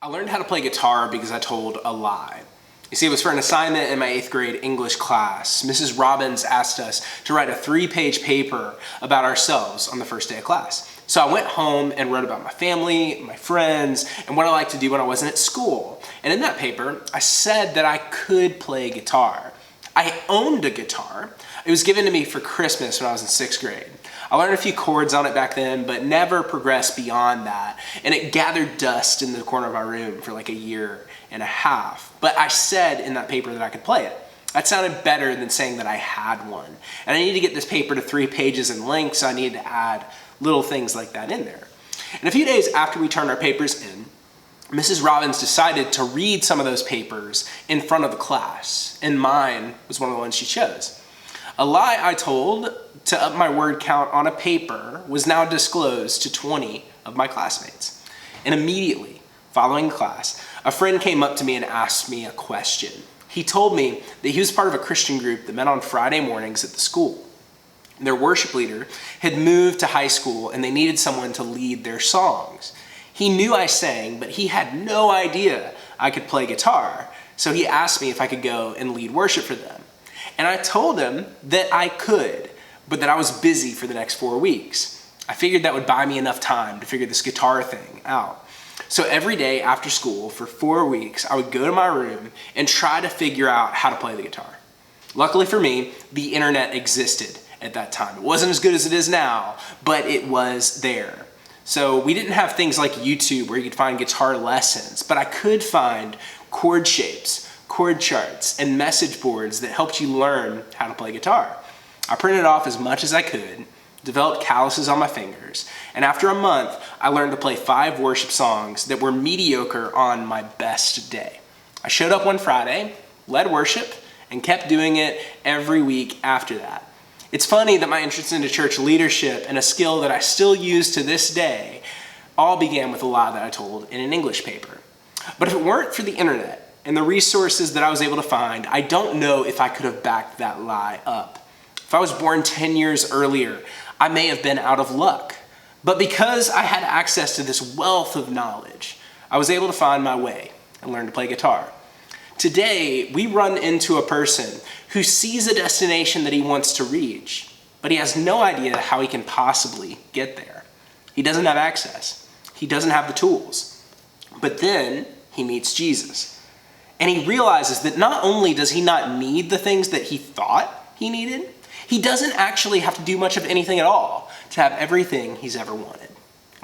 I learned how to play guitar because I told a lie. You see, it was for an assignment in my 8th grade English class. Mrs. Robbins asked us to write a 3-page paper about ourselves on the first day of class. So I went home and wrote about my family, my friends, and what I liked to do when I wasn't at school. And in that paper, I said that I could play guitar. I owned a guitar. It was given to me for Christmas when I was in 6th grade. I learned a few chords on it back then, but never progressed beyond that. And it gathered dust in the corner of my room for like a year and a half. But I said in that paper that I could play it. That sounded better than saying that I had one. And I needed to get this paper to 3 pages in length, so I needed to add little things like that in there. And a few days after we turned our papers in, Mrs. Robbins decided to read some of those papers in front of the class, and mine was one of the ones she chose. A lie I told to up my word count on a paper was now disclosed to 20 of my classmates. And immediately, following class, a friend came up to me and asked me a question. He told me that he was part of a Christian group that met on Friday mornings at the school. Their worship leader had moved to high school and they needed someone to lead their songs. He knew I sang, but he had no idea I could play guitar. So he asked me if I could go and lead worship for them. And I told him that I could, but that I was busy for the next 4 weeks. I figured that would buy me enough time to figure this guitar thing out. So every day after school for 4 weeks, I would go to my room and try to figure out how to play the guitar. Luckily for me, the internet existed at that time. It wasn't as good as it is now, but it was there. So we didn't have things like YouTube where you could find guitar lessons, but I could find chord shapes, chord charts, and message boards that helped you learn how to play guitar. I printed off as much as I could, developed calluses on my fingers, and after a month, I learned to play 5 worship songs that were mediocre on my best day. I showed up one Friday, led worship, and kept doing it every week after that. It's funny that my interest into church leadership and a skill that I still use to this day all began with a lie that I told in an English paper. But if it weren't for the internet and the resources that I was able to find, I don't know if I could have backed that lie up. If I was born 10 years earlier, I may have been out of luck. But because I had access to this wealth of knowledge, I was able to find my way and learn to play guitar. Today, we run into a person who sees a destination that he wants to reach, but he has no idea how he can possibly get there. He doesn't have access. He doesn't have the tools. But then he meets Jesus. And he realizes that not only does he not need the things that he thought he needed, he doesn't actually have to do much of anything at all to have everything he's ever wanted.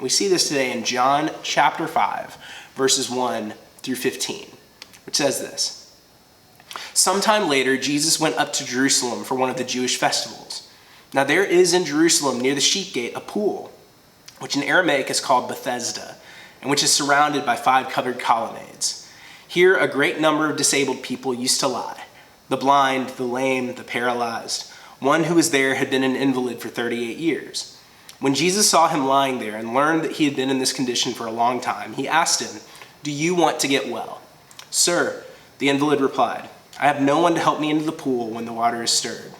We see this today in John chapter 5, verses 1 through 15. Which says this: Sometime later, Jesus went up to Jerusalem for one of the Jewish festivals. Now there is in Jerusalem near the sheep gate a pool, which in Aramaic is called Bethesda, and which is surrounded by 5 covered colonnades. Here a great number of disabled people used to lie: the blind, the lame, the paralyzed. One who was there had been an invalid for 38 years. When Jesus saw him lying there and learned that he had been in this condition for a long time, he asked him, "Do you want to get well?" "Sir," the invalid replied, "I have no one to help me into the pool when the water is stirred.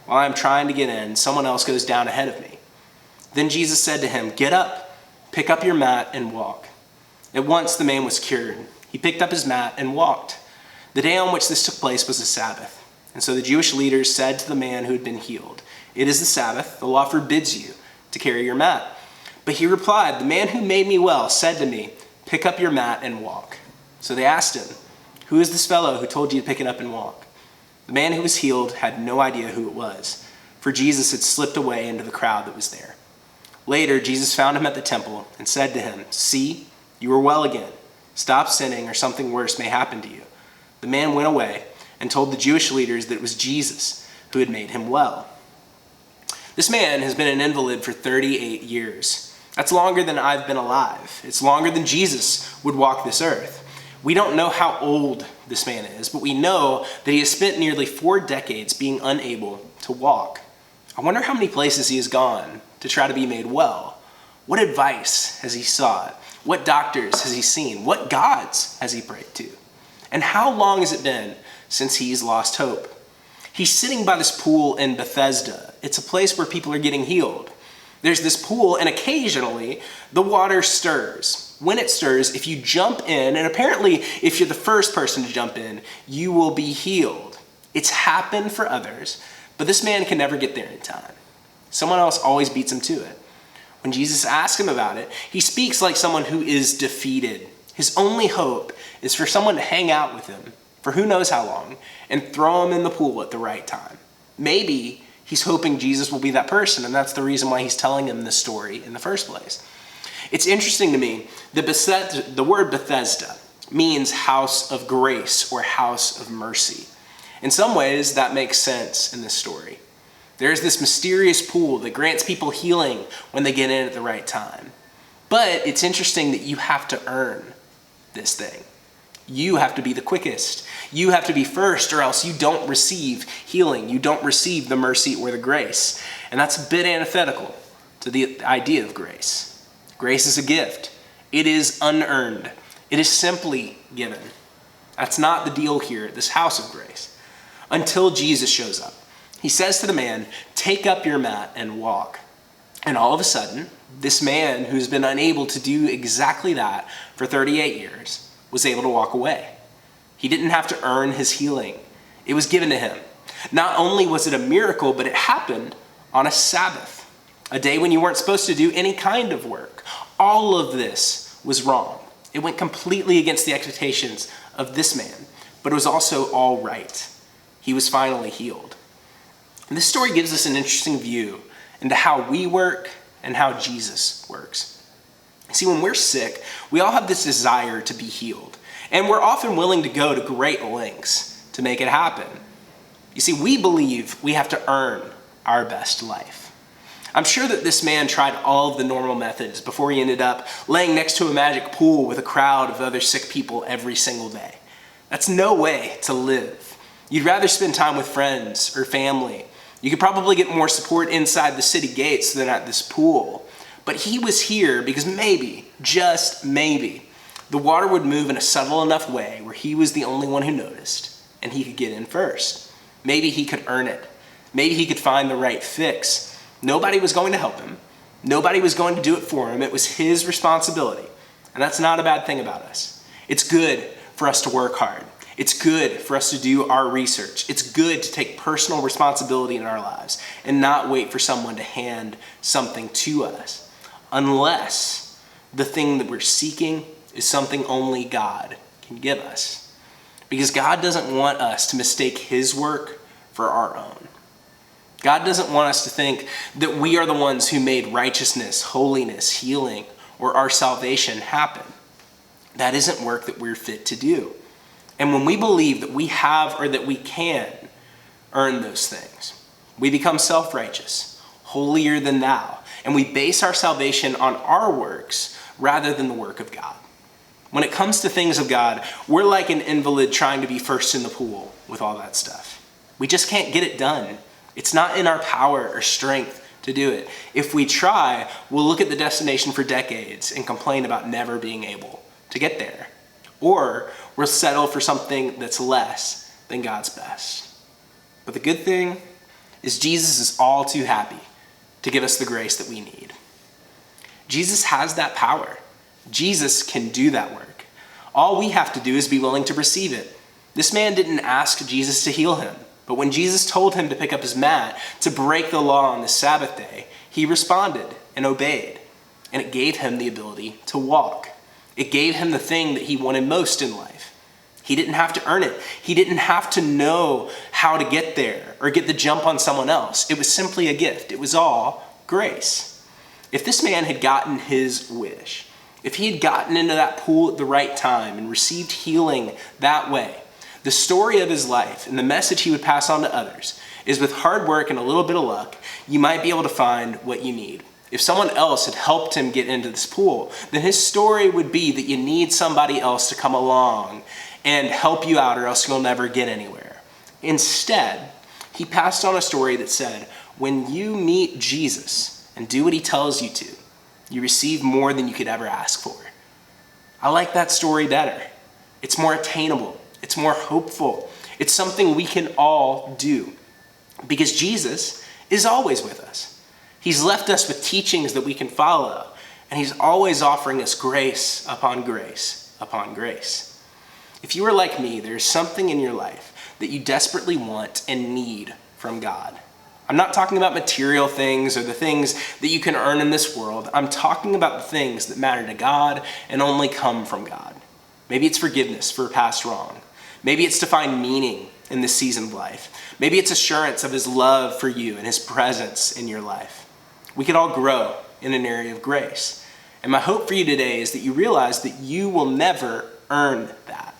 While I am trying to get in, someone else goes down ahead of me." Then Jesus said to him, "Get up, pick up your mat and walk." At once the man was cured. He picked up his mat and walked. The day on which this took place was the Sabbath. And so the Jewish leaders said to the man who had been healed, "It is the Sabbath. The law forbids you to carry your mat." But he replied, "The man who made me well said to me, 'Pick up your mat and walk.'" So they asked him, "Who is this fellow who told you to pick it up and walk?" The man who was healed had no idea who it was, for Jesus had slipped away into the crowd that was there. Later, Jesus found him at the temple and said to him, "See, you are well again. Stop sinning or something worse may happen to you." The man went away and told the Jewish leaders that it was Jesus who had made him well. This man has been an invalid for 38 years. That's longer than I've been alive. It's longer than Jesus would walk this earth. We don't know how old this man is, but we know that he has spent nearly 4 decades being unable to walk. I wonder how many places he has gone to try to be made well. What advice has he sought? What doctors has he seen? What gods has he prayed to? And how long has it been since he's lost hope? He's sitting by this pool in Bethesda. It's a place where people are getting healed. There's this pool, and occasionally the water stirs. When it stirs, if you jump in, and apparently if you're the first person to jump in, you will be healed. It's happened for others, but this man can never get there in time. Someone else always beats him to it. When Jesus asks him about it, he speaks like someone who is defeated. His only hope is for someone to hang out with him for who knows how long and throw him in the pool at the right time. Maybe he's hoping Jesus will be that person, and that's the reason why he's telling him this story in the first place. It's interesting to me, the word Bethesda means house of grace or house of mercy. In some ways, that makes sense in this story. There's this mysterious pool that grants people healing when they get in at the right time. But it's interesting that you have to earn this thing. You have to be the quickest. You have to be first, or else you don't receive healing. You don't receive the mercy or the grace. And that's a bit antithetical to the idea of grace. Grace is a gift. It is unearned. It is simply given. That's not the deal here at this house of grace. Until Jesus shows up. He says to the man, "Take up your mat and walk." And all of a sudden, this man who's been unable to do exactly that for 38 years was able to walk away. He didn't have to earn his healing. It was given to him. Not only was it a miracle, but it happened on a Sabbath, a day when you weren't supposed to do any kind of work. All of this was wrong. It went completely against the expectations of this man, but it was also all right. He was finally healed. And this story gives us an interesting view into how we work and how Jesus works. See, when we're sick, we all have this desire to be healed, and we're often willing to go to great lengths to make it happen. You see, we believe we have to earn our best life. I'm sure that this man tried all of the normal methods before he ended up laying next to a magic pool with a crowd of other sick people every single day. That's no way to live. You'd rather spend time with friends or family. You could probably get more support inside the city gates than at this pool. But he was here because maybe, just maybe, the water would move in a subtle enough way where he was the only one who noticed, and he could get in first. Maybe he could earn it. Maybe he could find the right fix. Nobody was going to help him. Nobody was going to do it for him. It was his responsibility. And that's not a bad thing about us. It's good for us to work hard. It's good for us to do our research. It's good to take personal responsibility in our lives and not wait for someone to hand something to us, unless the thing that we're seeking is something only God can give us. Because God doesn't want us to mistake his work for our own. God doesn't want us to think that we are the ones who made righteousness, holiness, healing, or our salvation happen. That isn't work that we're fit to do. And when we believe that we have or that we can earn those things, we become self-righteous, holier than thou, and we base our salvation on our works rather than the work of God. When it comes to things of God, we're like an invalid trying to be first in the pool with all that stuff. We just can't get it done. It's not in our power or strength to do it. If we try, we'll look at the destination for decades and complain about never being able to get there. Or we'll settle for something that's less than God's best. But the good thing is Jesus is all too happy to give us the grace that we need. Jesus has that power. Jesus can do that work. All we have to do is be willing to receive it. This man didn't ask Jesus to heal him, but when Jesus told him to pick up his mat to break the law on the Sabbath day, he responded and obeyed, and it gave him the ability to walk. It gave him the thing that he wanted most in life. He didn't have to earn it. He didn't have to know how to get there or get the jump on someone else. It was simply a gift. It was all grace. If this man had gotten his wish, if he had gotten into that pool at the right time and received healing that way, the story of his life and the message he would pass on to others is with hard work and a little bit of luck, you might be able to find what you need. If someone else had helped him get into this pool, then his story would be that you need somebody else to come along and help you out or else you'll never get anywhere. Instead, he passed on a story that said, when you meet Jesus and do what he tells you to, you receive more than you could ever ask for. I like that story better. It's more attainable. It's more hopeful. It's something we can all do because Jesus is always with us. He's left us with teachings that we can follow, And he's always offering us grace upon grace upon grace. If you are like me, there's something in your life that you desperately want and need from God. I'm not talking about material things or the things that you can earn in this world. I'm talking about the things that matter to God and only come from God. Maybe it's forgiveness for past wrong. Maybe it's to find meaning in this season of life. Maybe it's assurance of his love for you and his presence in your life. We could all grow in an area of grace. And my hope for you today is that you realize that you will never earn that.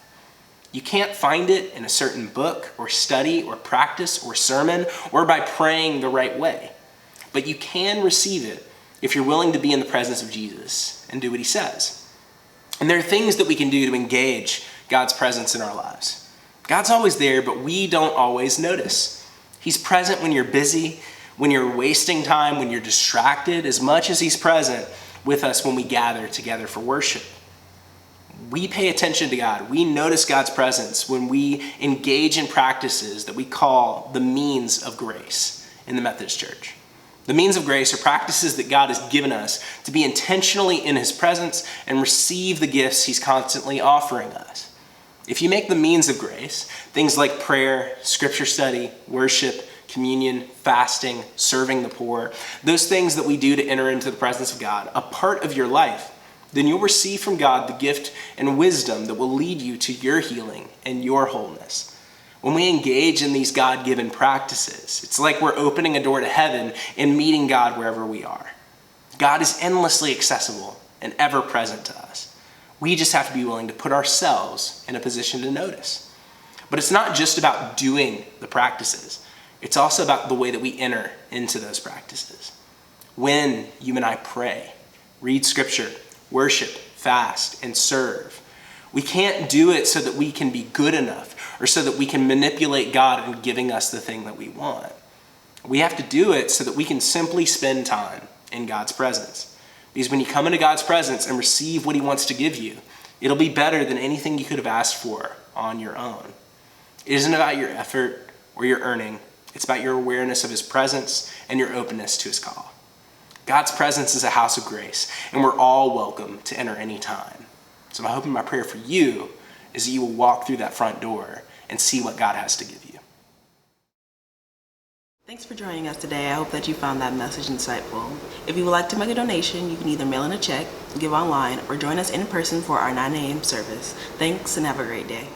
You can't find it in a certain book or study or practice or sermon or by praying the right way. But you can receive it if you're willing to be in the presence of Jesus and do what he says. And there are things that we can do to engage God's presence in our lives. God's always there, but we don't always notice. He's present when you're busy, when you're wasting time, when you're distracted, as much as he's present with us when we gather together for worship. We pay attention to God. We notice God's presence when we engage in practices that we call the means of grace in the Methodist Church. The means of grace are practices that God has given us to be intentionally in his presence and receive the gifts he's constantly offering us. If you make the means of grace, things like prayer, scripture study, worship, communion, fasting, serving the poor, those things that we do to enter into the presence of God, a part of your life, then you'll receive from God the gift and wisdom that will lead you to your healing and your wholeness. When we engage in these God-given practices, it's like we're opening a door to heaven and meeting God wherever we are. God is endlessly accessible and ever present to us. We just have to be willing to put ourselves in a position to notice. But it's not just about doing the practices. It's also about the way that we enter into those practices. When you and I pray, read scripture, worship, fast, and serve, we can't do it so that we can be good enough or so that we can manipulate God into giving us the thing that we want. We have to do it so that we can simply spend time in God's presence. Because when you come into God's presence and receive what he wants to give you, it'll be better than anything you could have asked for on your own. It isn't about your effort or your earning. It's about your awareness of his presence and your openness to his call. God's presence is a house of grace, and we're all welcome to enter any time. So my hope and my prayer for you is that you will walk through that front door and see what God has to give you. Thanks for joining us today. I hope that you found that message insightful. If you would like to make a donation, you can either mail in a check, give online, or join us in person for our 9 a.m. service. Thanks and have a great day.